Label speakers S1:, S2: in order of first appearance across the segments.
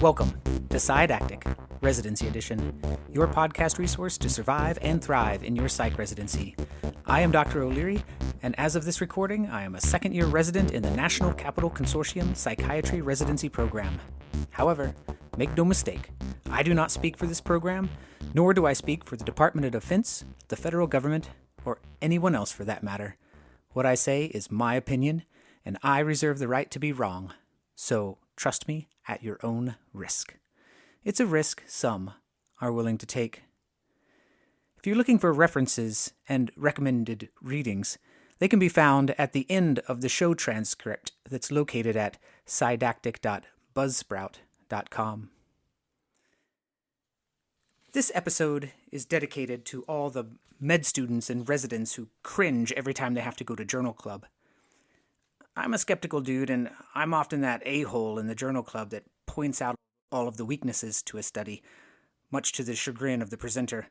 S1: Welcome to Didactic Residency Edition, your podcast resource to survive and thrive in your psych residency. I am Dr. O'Leary, and as of this recording, I am a second-year resident in the National Capital Consortium Psychiatry Residency Program. However, make no mistake, I do not speak for this program, nor do I speak for the Department of Defense, the federal government, or anyone else for that matter. What I say is my opinion, and I reserve the right to be wrong. So, trust me at your own risk. It's a risk some are willing to take. If you're looking for references and recommended readings, they can be found at the end of the show transcript that's located at didactic.buzzsprout.com. This episode is dedicated to all the med students and residents who cringe every time they have to go to journal club. I'm a skeptical dude, and I'm often that a-hole in the journal club that points out all of the weaknesses to a study, much to the chagrin of the presenter.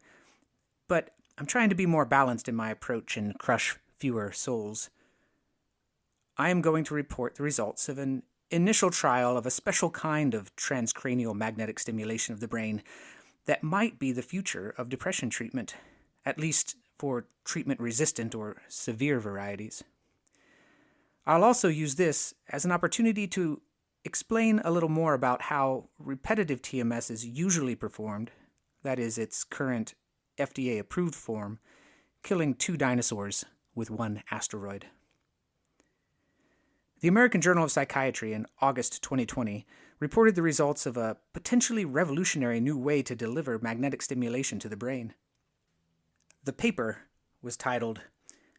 S1: But I'm trying to be more balanced in my approach and crush fewer souls. I am going to report the results of an initial trial of a special kind of transcranial magnetic stimulation of the brain that might be the future of depression treatment, at least for treatment-resistant or severe varieties. I'll also use this as an opportunity to explain a little more about how repetitive TMS is usually performed, that is, its current FDA-approved form, killing 2 dinosaurs with 1 asteroid. The American Journal of Psychiatry in August 2020 reported the results of a potentially revolutionary new way to deliver magnetic stimulation to the brain. The paper was titled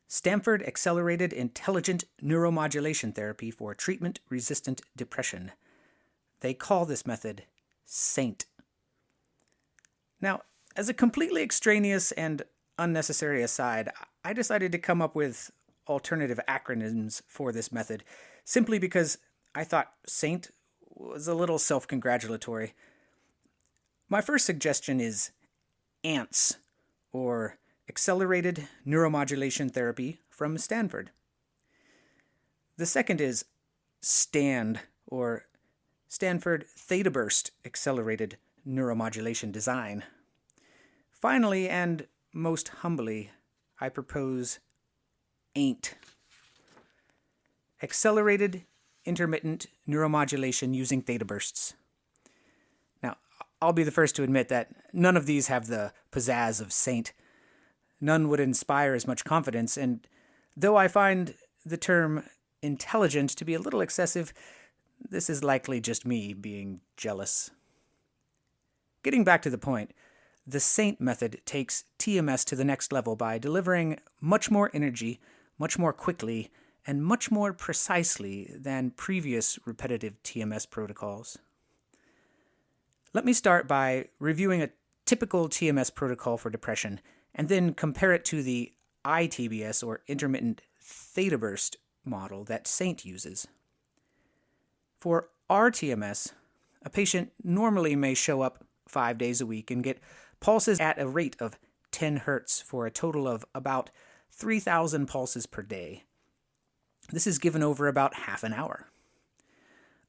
S1: Stanford Accelerated Intelligent Neuromodulation Therapy for Treatment-Resistant Depression. They call this method SAINT. Now, as a completely extraneous and unnecessary aside, I decided to come up with alternative acronyms for this method, simply because I thought SAINT was a little self-congratulatory. My first suggestion is ANTS, or Accelerated Neuromodulation Therapy from Stanford. The second is STAND, or Stanford Theta Burst Accelerated Neuromodulation Design. Finally, and most humbly, I propose AINT, Accelerated Intermittent Neuromodulation using theta bursts. Now, I'll be the first to admit that none of these have the pizzazz of SAINT. None would inspire as much confidence, and though I find the term intelligent to be a little excessive, this is likely just me being jealous. Getting back to the point, the SAINT method takes TMS to the next level by delivering much more energy, much more quickly, and much more precisely than previous repetitive TMS protocols. Let me start by reviewing a typical TMS protocol for depression, and then compare it to the ITBS, or intermittent theta burst model that SAINT uses. For RTMS, a patient normally may show up 5 days a week and get pulses at a rate of 10 hertz for a total of about 3,000 pulses per day. This is given over about half an hour.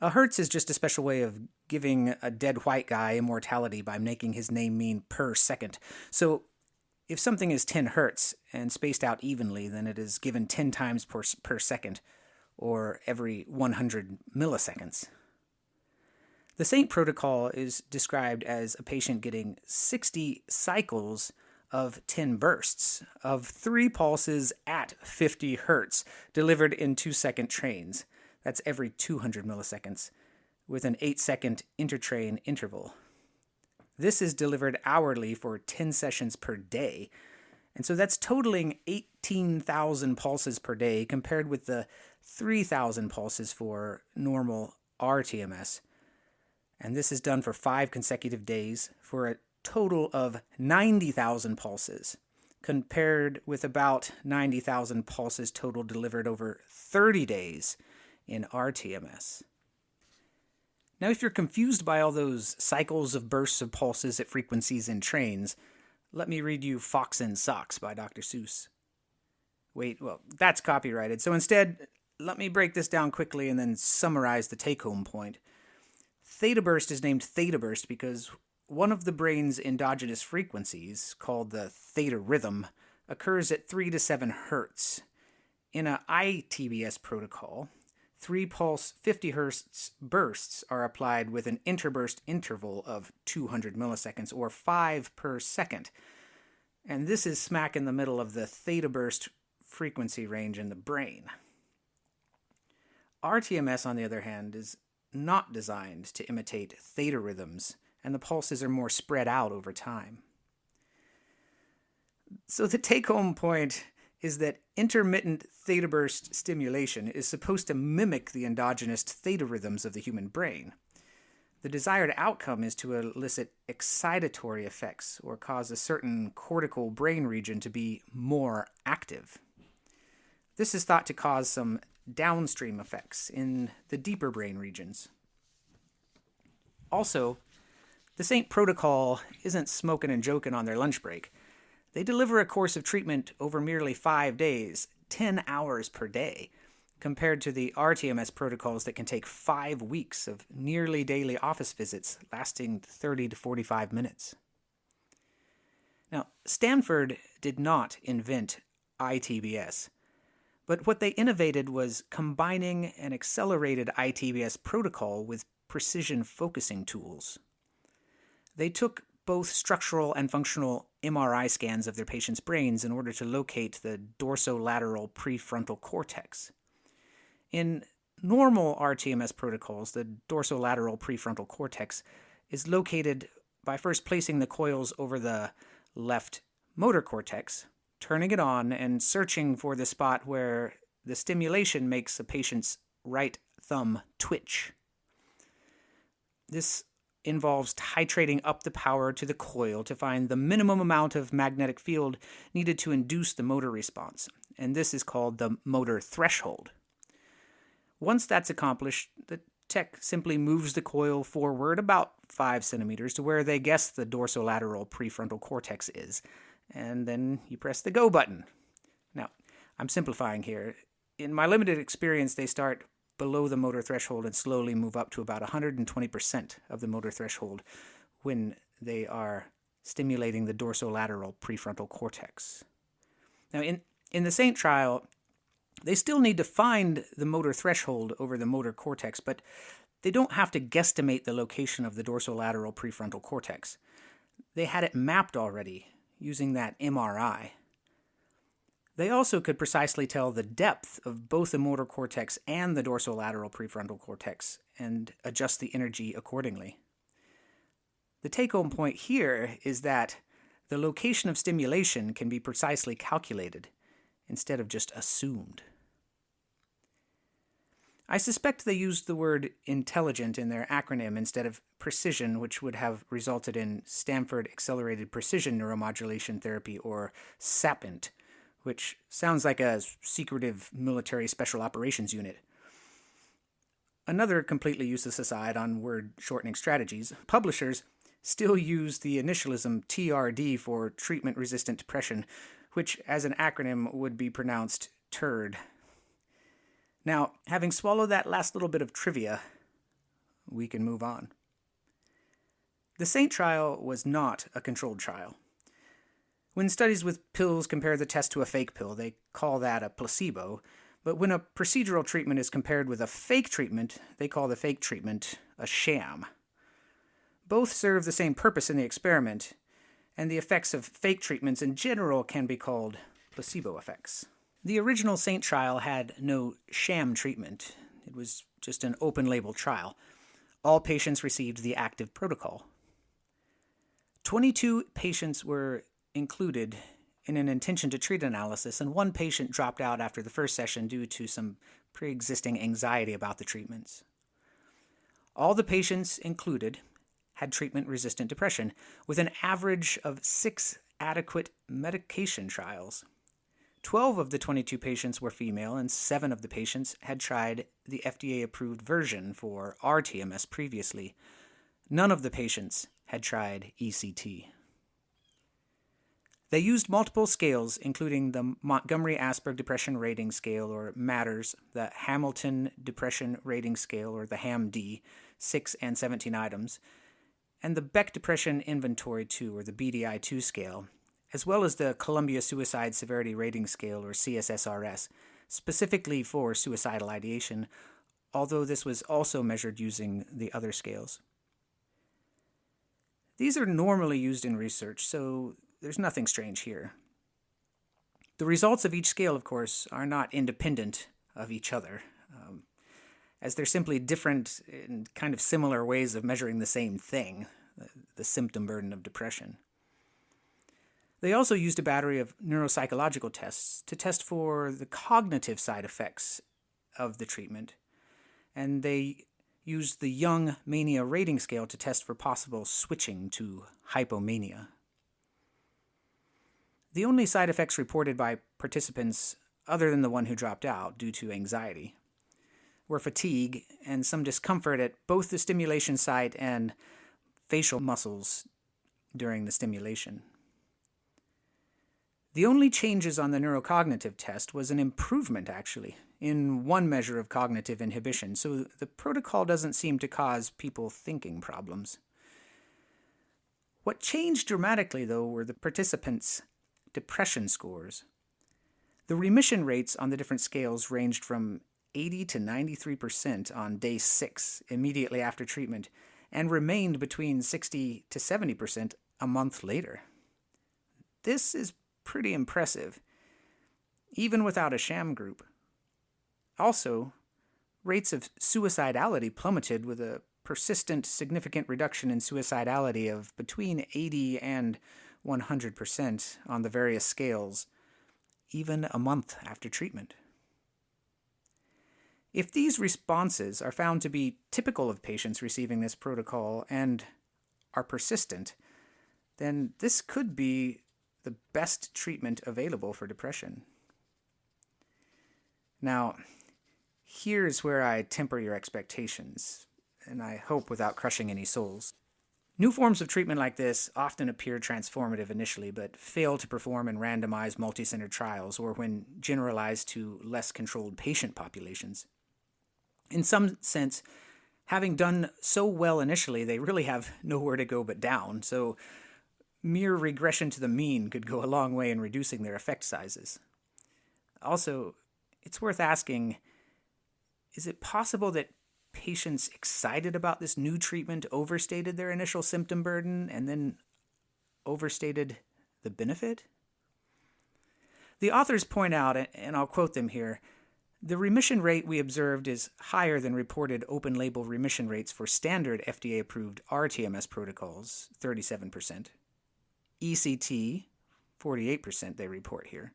S1: A hertz is just a special way of giving a dead white guy immortality by making his name mean per second. So if something is 10 hertz and spaced out evenly, then it is given 10 times per second, or every 100 milliseconds. The SAINT protocol is described as a patient getting 60 cycles of 10 bursts of 3 pulses at 50 hertz, delivered in 2-second trains. That's every 200 milliseconds, with an 8-second intertrain interval. This is delivered hourly for 10 sessions per day, and so that's totaling 18,000 pulses per day compared with the 3,000 pulses for normal RTMS. And this is done for 5 consecutive days for a total of 90,000 pulses, compared with about 90,000 pulses total delivered over 30 days in RTMS. Now, if you're confused by all those cycles of bursts of pulses at frequencies in trains, let me read you Fox and Socks by Dr. Seuss. Wait, well, that's copyrighted, so instead, let me break this down quickly and then summarize the take-home point. theta burst is named theta burst because one of the brain's endogenous frequencies, called the theta rhythm, occurs at 3 to 7 hertz. In a ITBS protocol, 3-pulse 50 hertz bursts are applied with an interburst interval of 200 milliseconds, or 5 per second. And this is smack in the middle of the theta burst frequency range in the brain. RTMS, on the other hand, is not designed to imitate theta rhythms, and the pulses are more spread out over time. So the take-home point is that intermittent theta burst stimulation is supposed to mimic the endogenous theta rhythms of the human brain. The desired outcome is to elicit excitatory effects or cause a certain cortical brain region to be more active. This is thought to cause some downstream effects in the deeper brain regions. Also, the Saint protocol isn't smoking and joking on their lunch break. They deliver a course of treatment over merely 5 days, 10 hours per day, compared to the RTMS protocols that can take 5 weeks of nearly daily office visits lasting 30 to 45 minutes. Now, Stanford did not invent ITBS, but what they innovated was combining an accelerated ITBS protocol with precision focusing tools. They took both structural and functional MRI scans of their patients' brains in order to locate the dorsolateral prefrontal cortex. In normal RTMS protocols, the dorsolateral prefrontal cortex is located by first placing the coils over the left motor cortex, turning it on, and searching for the spot where the stimulation makes a patient's right thumb twitch. This involves titrating up the power to the coil to find the minimum amount of magnetic field needed to induce the motor response, and this is called the motor threshold. Once that's accomplished, the tech simply moves the coil forward about 5 centimeters to where they guess the dorsolateral prefrontal cortex is, and then you press the go button. Now, I'm simplifying here. In my limited experience, they start below the motor threshold and slowly move up to about 120% of the motor threshold when they are stimulating the dorsolateral prefrontal cortex. Now, in the Saint trial, they still need to find the motor threshold over the motor cortex, but they don't have to guesstimate the location of the dorsolateral prefrontal cortex. They had it mapped already using that MRI. They also could precisely tell the depth of both the motor cortex and the dorsolateral prefrontal cortex and adjust the energy accordingly. The take-home point here is that the location of stimulation can be precisely calculated instead of just assumed. I suspect they used the word intelligent in their acronym instead of precision, which would have resulted in Stanford Accelerated Precision Neuromodulation Therapy, or SAPINT, which sounds like a secretive military special operations unit. Another completely useless aside on word-shortening strategies, publishers still use the initialism TRD for treatment-resistant depression, which as an acronym would be pronounced TURD. Now, having swallowed that last little bit of trivia, we can move on. The Saint trial was not a controlled trial. When studies with pills compare the test to a fake pill, they call that a placebo. But when a procedural treatment is compared with a fake treatment, they call the fake treatment a sham. Both serve the same purpose in the experiment, and the effects of fake treatments in general can be called placebo effects. The original Saint trial had no sham treatment. It was just an open-label trial. All patients received the active protocol. 22 patients were included in an intention to treat analysis, and 1 patient dropped out after the first session due to some pre-existing anxiety about the treatments. All the patients included had treatment-resistant depression, with an average of 6 adequate medication trials. 12 of the 22 patients were female, and 7 of the patients had tried the FDA-approved version for RTMS previously. None of the patients had tried ECT. They used multiple scales, including the Montgomery-Åsberg Depression Rating Scale, or MATTRS, the Hamilton Depression Rating Scale, or the HAM-D, 6 and 17 items, and the Beck Depression Inventory 2, or the BDI-2 scale, as well as the Columbia Suicide Severity Rating Scale, or CSSRS, specifically for suicidal ideation, although this was also measured using the other scales. These are normally used in research, so there's nothing strange here. The results of each scale, of course, are not independent of each other, as they're simply different and kind of similar ways of measuring the same thing, the symptom burden of depression. They also used a battery of neuropsychological tests to test for the cognitive side effects of the treatment, and they used the Young Mania Rating Scale to test for possible switching to hypomania. The only side effects reported by participants, other than the one who dropped out due to anxiety, were fatigue and some discomfort at both the stimulation site and facial muscles during the stimulation. The only changes on the neurocognitive test was an improvement, actually, in one measure of cognitive inhibition, so the protocol doesn't seem to cause people thinking problems. What changed dramatically, though, were the participants' depression scores. The remission rates on the different scales ranged from 80 to 93% on day 6, immediately after treatment, and remained between 60 to 70% a month later. This is pretty impressive, even without a sham group. Also, rates of suicidality plummeted with a persistent, significant reduction in suicidality of between 80 and 100% on the various scales, even a month after treatment. If these responses are found to be typical of patients receiving this protocol and are persistent, then this could be the best treatment available for depression. Now, here's where I temper your expectations, and I hope without crushing any souls. New forms of treatment like this often appear transformative initially, but fail to perform in randomized multi-center trials or when generalized to less controlled patient populations. In some sense, having done so well initially, they really have nowhere to go but down, so mere regression to the mean could go a long way in reducing their effect sizes. Also, it's worth asking, is it possible that patients excited about this new treatment overstated their initial symptom burden and then overstated the benefit? The authors point out, and I'll quote them here, the remission rate we observed is higher than reported open-label remission rates for standard FDA-approved RTMS protocols, 37%. ECT, 48% they report here.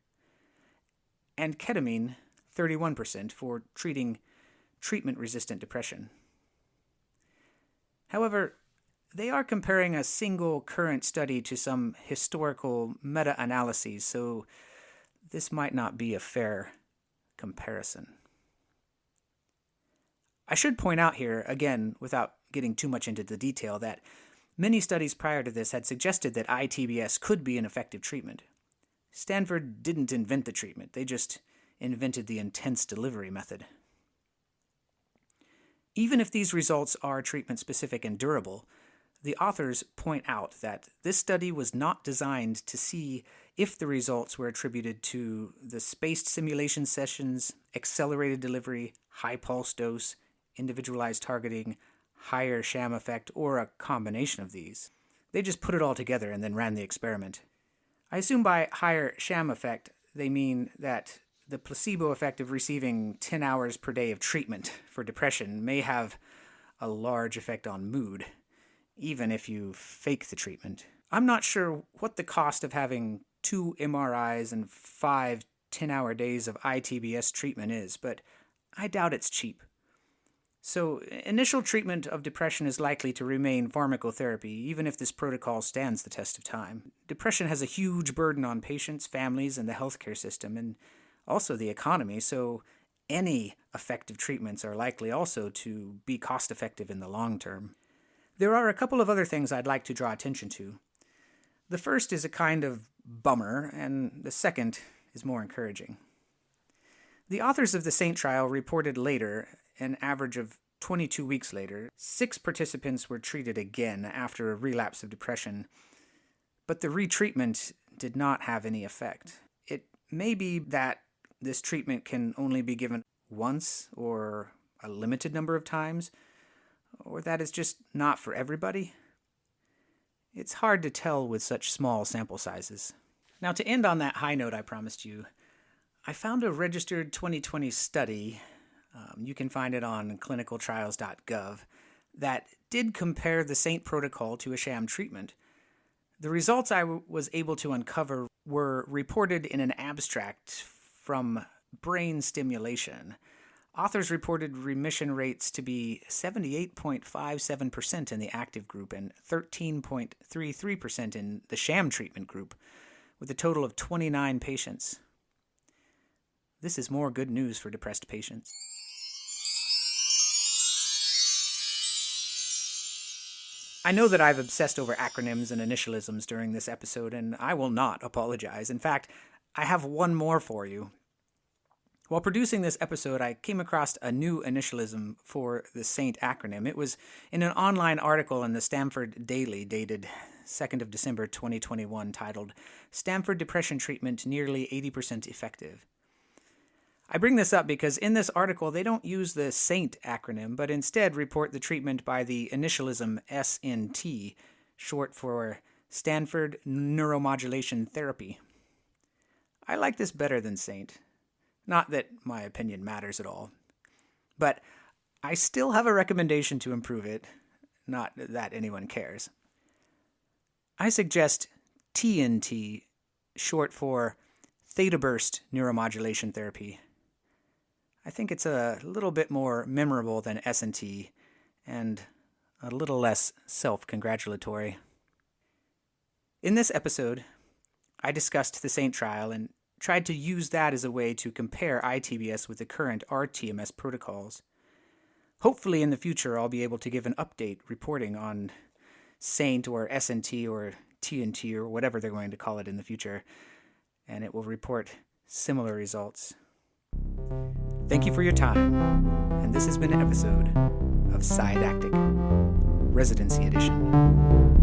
S1: And ketamine, 31% for treating treatment-resistant depression. However, they are comparing a single current study to some historical meta-analyses, so this might not be a fair comparison. I should point out here, again, without getting too much into the detail, that many studies prior to this had suggested that ITBS could be an effective treatment. Stanford didn't invent the treatment, they just invented the intense delivery method. Even if these results are treatment-specific and durable, the authors point out that this study was not designed to see if the results were attributed to the spaced simulation sessions, accelerated delivery, high pulse dose, individualized targeting, higher sham effect, or a combination of these. They just put it all together and then ran the experiment. I assume by higher sham effect, they mean that the placebo effect of receiving 10 hours per day of treatment for depression may have a large effect on mood, even if you fake the treatment. I'm not sure what the cost of having 2 MRIs and 5 10-hour days of ITBS treatment is, but I doubt it's cheap. So, initial treatment of depression is likely to remain pharmacotherapy, even if this protocol stands the test of time. Depression has a huge burden on patients, families, and the healthcare system, and also the economy, so any effective treatments are likely also to be cost-effective in the long term. There are a couple of other things I'd like to draw attention to. The first is a kind of bummer, and the second is more encouraging. The authors of the Saint trial reported later, an average of 22 weeks later, 6 participants were treated again after a relapse of depression, but the retreatment did not have any effect. It may be that this treatment can only be given once or a limited number of times, or that it's just not for everybody. It's hard to tell with such small sample sizes. Now, to end on that high note I promised you, I found a registered 2020 study, you can find it on clinicaltrials.gov, that did compare the Saint protocol to a sham treatment. The results I was able to uncover were reported in an abstract from brain stimulation. Authors reported remission rates to be 78.57% in the active group and 13.33% in the sham treatment group, with a total of 29 patients. This is more good news for depressed patients. I know that I've obsessed over acronyms and initialisms during this episode, and I will not apologize. In fact, I have one more for you. While producing this episode, I came across a new initialism for the Saint acronym. It was in an online article in the Stanford Daily dated 2nd of December 2021 titled, "Stanford Depression Treatment Nearly 80% Effective." I bring this up because in this article they don't use the SAINT acronym, but instead report the treatment by the initialism SNT, short for Stanford Neuromodulation Therapy. I like this better than SAINT. Not that my opinion matters at all. But I still have a recommendation to improve it, not that anyone cares. I suggest TNT, short for Theta Burst Neuromodulation Therapy. I think it's a little bit more memorable than S&T and a little less self-congratulatory. In this episode, I discussed the Saint trial and tried to use that as a way to compare iTBS with the current RTMS protocols. Hopefully in the future I'll be able to give an update reporting on Saint or S&T or TNT or whatever they're going to call it in the future, and it will report similar results. Thank you for your time, and this has been an episode of Side Acting, Residency Edition.